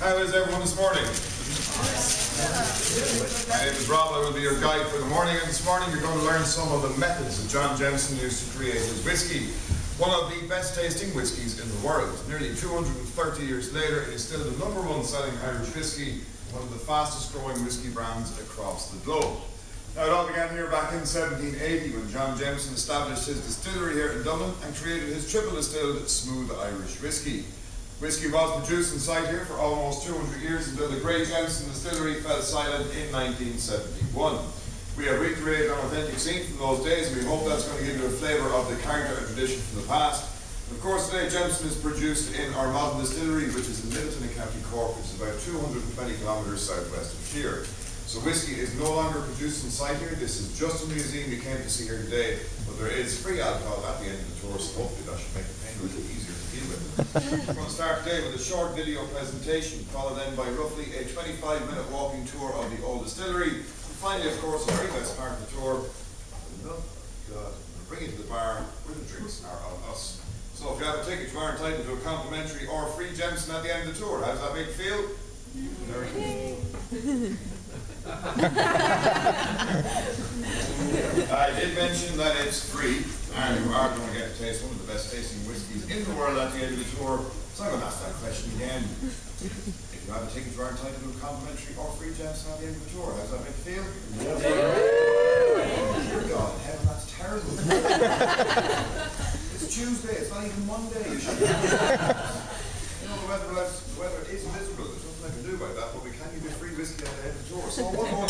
How is everyone this morning? My name is Rob. I will be your guide for the morning. And this morning you're going to learn some of the methods that John Jameson used to create his whiskey. One of the best tasting whiskies in the world. Nearly 230 years later, it is still the #1 selling Irish whiskey, one of the fastest growing whiskey brands across the globe. Now, it all began here back in 1780 when John Jameson established his distillery here in Dublin and created his triple distilled smooth Irish whiskey. Whiskey was produced in sight here for almost 200 years until the great Jameson distillery fell silent in 1971. We have recreated an authentic scene from those days, and we hope that's going to give you a flavour of the character and tradition from the past. And of course, today Jameson is produced in our modern distillery, which is in Littleton in County Cork, which is about 220 kilometres southwest of here. So whiskey is no longer produced in sight here. This is just a museum we came to see here today, but there is free alcohol at the end of the tour, so hopefully that should make the pain a little easier to deal with. We're going to start today with a short video presentation, followed then by roughly a 25-minute walking tour of the old distillery. And finally, of course, the very best part of the tour, we'll bring you to the bar where the drinks are on us. So if you have a ticket, you are entitled to a complimentary or free Jameson at the end of the tour. How does that make you feel? Very good. I did mention that it's free, and you are going to get to taste one of the best tasting whiskies in the world at the end of the tour. So I'm going to ask that question again. If you have a ticket, you are entitled to a complimentary or free Jameson at the end of the tour. How does that make you feel? Yes. Dear God in heaven, that's terrible. It's Tuesday, it's not even Monday. You should You know, the weather is miserable. There's nothing I can do about that, but we can give you free whiskey at the end of the tour. So what more?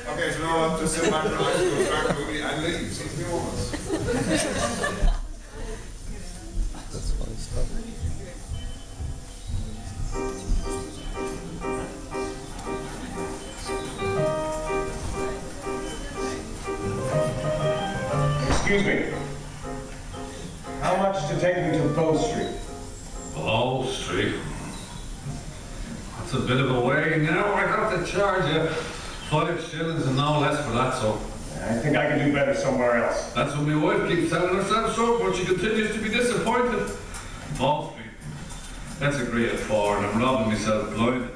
Okay, so now I'm just sit back and relax, we'll start the movie and leave. See you in a moment. That's funny stuff. Excuse me. How much to take me to Bow Street? Bow Street? That's a bit of a way now. I have to charge you 5 shillings and no less for that, so. I think I can do better somewhere else. That's what my wife keeps telling herself, so, but she continues to be disappointed. Bow Street. Let's agree at 4, and I'm robbing myself blinded.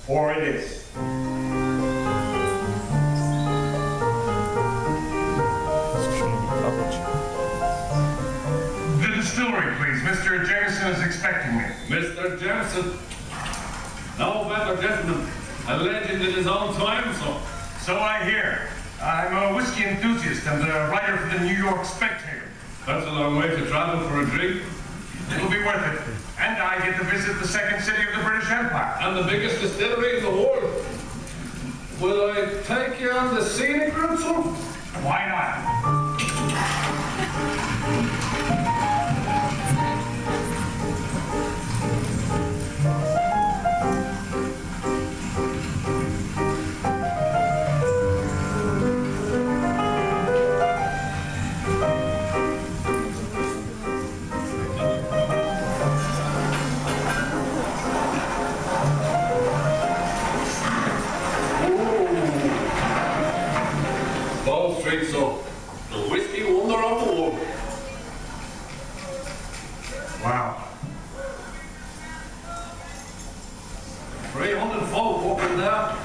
4 it is. The distillery, please. Mr. Jameson is expecting me. Mr. Jameson? No better gentleman. A legend in his own time, so. So I hear. I'm a whiskey enthusiast and a writer for the New York Spectator. That's a long way to travel for a drink. It'll be worth it. And I get to visit the second city of the British Empire. And the biggest distillery in the world. Will I take you on the scenic route, sir? Why not? So, the whiskey wonder of the world. Wow. 300 folk walking there,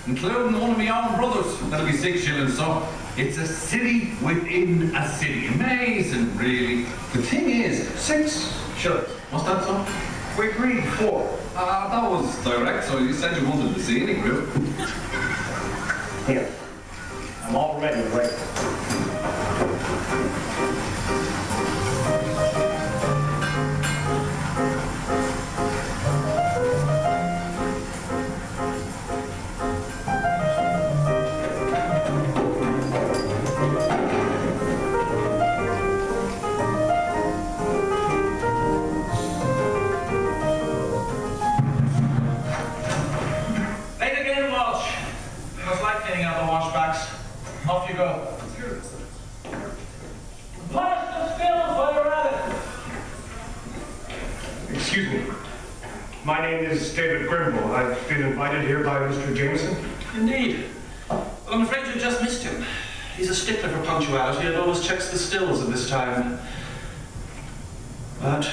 including one of my own brothers. That'll be 6 shillings, so it's a city within a city. Amazing, really. The thing is, 6 shillings. What's that, son? We agreed 4. That was direct, so you said you wanted the scenic route. Here. I'm already ready. Off you go. Polish the skills while you're at it. Excuse me. My name is David Grimble. I've been invited here by Mr. Jameson. Indeed. Well, I'm afraid you just missed him. He's a stickler for punctuality and always checks the stills at this time. But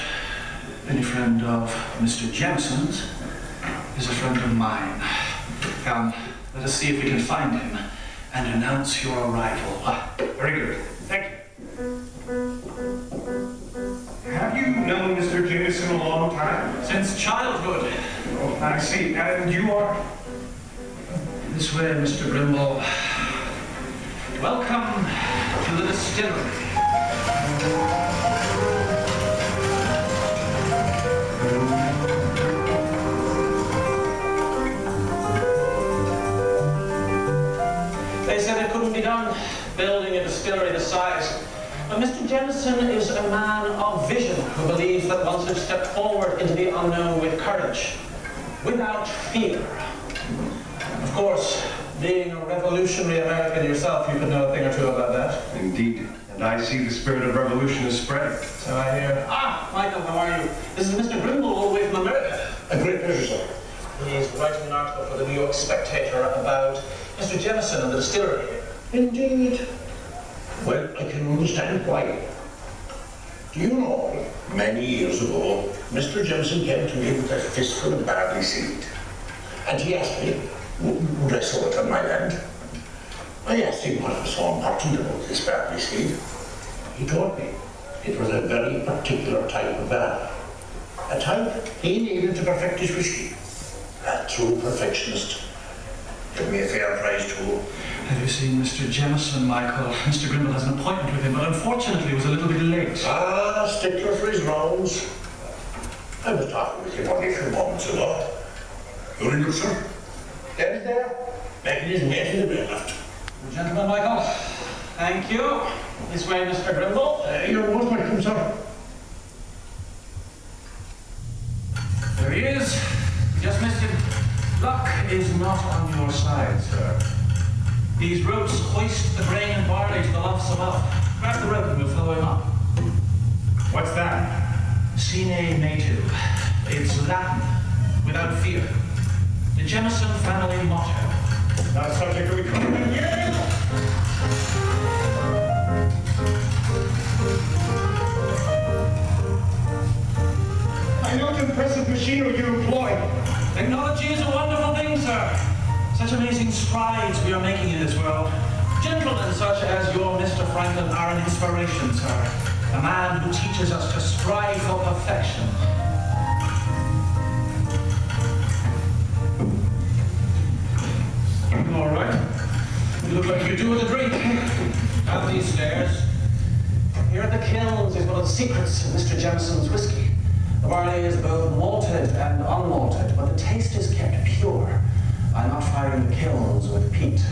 any friend of Mr. Jameson's is a friend of mine. Come, let us see if we can find him and announce your arrival. Very good. Thank you. Have you known Mr. Jameson a long time? Since childhood. Oh, I see. And you are? This way, Mr. Grimble. Welcome to the distillery. They said it couldn't be done, building a distillery this size. But Mr. Jameson is a man of vision who believes that one should step forward into the unknown with courage, without fear. Of course, being a revolutionary American yourself, you could know a thing or two about that. Indeed. And I see the spirit of revolution is spreading. So I hear. Ah, Michael, how are you? This is Mr. Grimble, all the way from America. A great pleasure, sir. He's writing an article for the New York Spectator about Mr. Jameson and the distillery here. Indeed. Well, I can understand why. Do you know, many years ago, Mr. Jameson came to me with a fistful of barley seed. And he asked me, would I sow it on my land? I asked him what was so important about this barley seed. He told me it was a very particular type of barley. A type he needed to perfect his whiskey. A true perfectionist. Give me a fair price too. Have you seen Mr. Jameson, Michael? Mr. Grimble has an appointment with him, but unfortunately he was a little bit late. Ah, stickler for his rounds. I was talking with him only a few moments ago. You're in, sir? There, there. Making his mate in the bed left. Gentlemen, Michael. Thank you. This way, Mr. Grimble. You're most welcome, sir. There he is. We just missed him. Luck is not on your side, sir. These ropes hoist the grain and barley to the lofts above. Grab the rope and we'll follow him up. What's that? Sine metu. It's Latin, without fear. The Jameson family motto. Now, subject, are we coming in here? I note the impressive machinery you employ. Technology is a wonderful thing, sir. Such amazing strides we are making in this world. Gentlemen such as your Mr. Franklin are an inspiration, sir. A man who teaches us to strive for perfection. All right. You look like you do with a drink. Down these stairs. Here at the kilns is one of the secrets of Mr. Jameson's whiskey. The barley is both malted and unmalted, but the taste is kept pure by not firing the kilns with peat.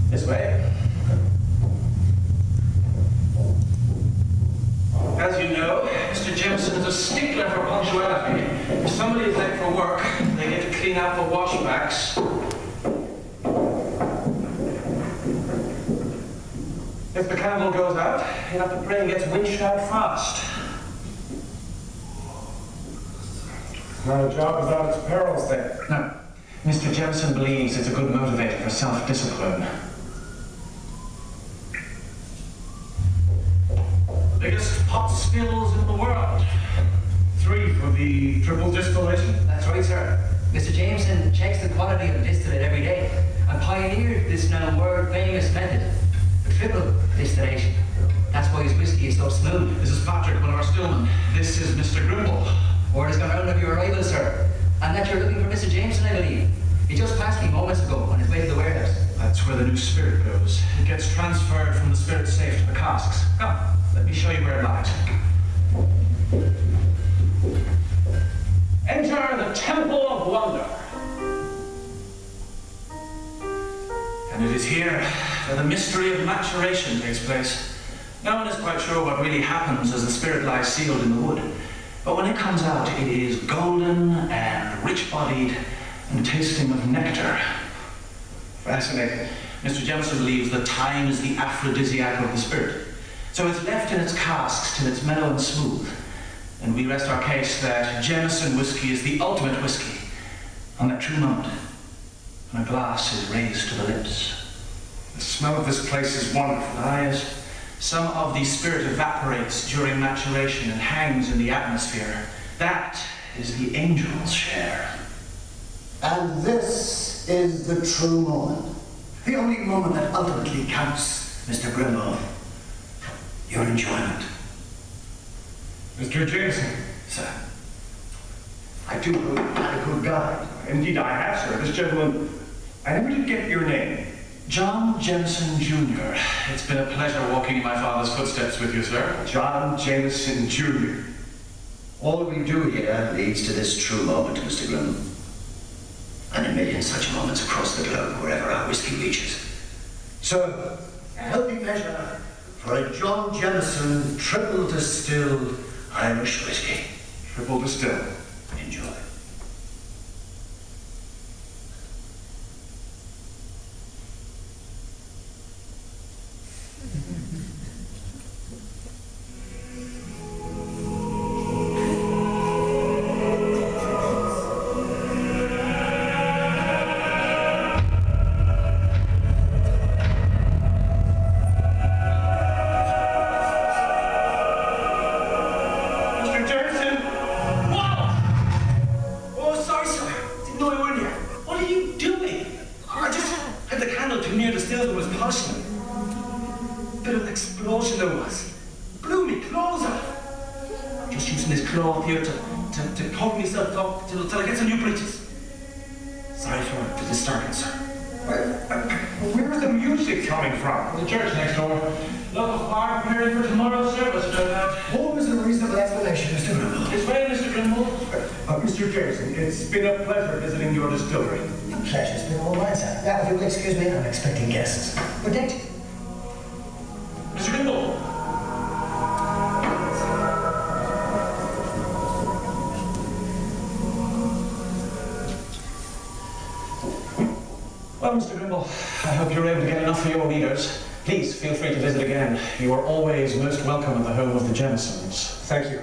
This way. As you know, Mr. Jameson is a stickler for punctuality. If somebody is late for work, they get to clean out the washbacks. If the candle goes out, you have to pray it gets winched out fast. Not a job without its perils, then. No. Mr. Jameson believes it's a good motivator for self-discipline. Biggest pot spills in the world. 3 for the triple distillation. That's right, sir. Mr. Jameson checks the quality of the distillate every day and pioneered this now world-famous method, the triple distillation. That's why his whiskey is so smooth. This is Patrick, one of our stillmen. This is Mr. Grimble. Word has gone round of your arrival, sir, and that you're looking for Mr. Jameson, I believe. He just passed me moments ago on his way to the warehouse. That's where the new spirit goes. It gets transferred from the spirit safe to the casks. Come, let me show you where it lies. Enter the Temple of Wonder. And it is here where the mystery of maturation takes place. No one is quite sure what really happens as the spirit lies sealed in the wood. But when it comes out, it is golden and rich-bodied and tasting of nectar. Fascinating. Mr. Jameson believes that time is the aphrodisiac of the spirit. So it's left in its casks till it's mellow and smooth. And we rest our case that Jameson whiskey is the ultimate whiskey on that true moment when a glass is raised to the lips. The smell of this place is wonderful. Ah, yes. Some of the spirit evaporates during maturation and hangs in the atmosphere. That is the angel's share. And this is the true moment. The only moment that ultimately counts, Mr. Grimble. Your enjoyment. Mr. Jameson. Sir, I do hope you had a good guide. Indeed I have, sir. This gentleman... I never did get your name. John Jameson Jr. It's been a pleasure walking in my father's footsteps with you, sir. John Jameson Jr. All we do here leads to this true moment, Mr. Grimble. And a million such moments across the globe, wherever our whiskey reaches. So, a healthy measure for a John Jameson triple distilled Irish whiskey. Triple distilled. Enjoy. Mr. Jameson! Whoa! Oh, sorry, sir. Didn't know you were in here. What are you doing? I just had the candle too near the stills and was polishing it. Bit of an explosion there was. Blew me clothes off. I'm just using this cloth here to cover myself up till I get some new breeches. Sorry for the disturbance, sir. Where's the music coming from? The church next door. Local choir preparing for tomorrow's service, no doubt. Always a reasonable explanation, Mr. Grimble. This way, Mr. Grimble. Mr. Jameson, it's been a pleasure visiting your distillery. The pleasure's been all mine, sir. Now, if you will excuse me, I'm expecting guests. Good day. Mr. Grimble. Well, Mr. Grimble, I hope you're able to get enough for your readers. Please feel free to visit again. You are always most welcome at the home of the Jamesons. Thank you.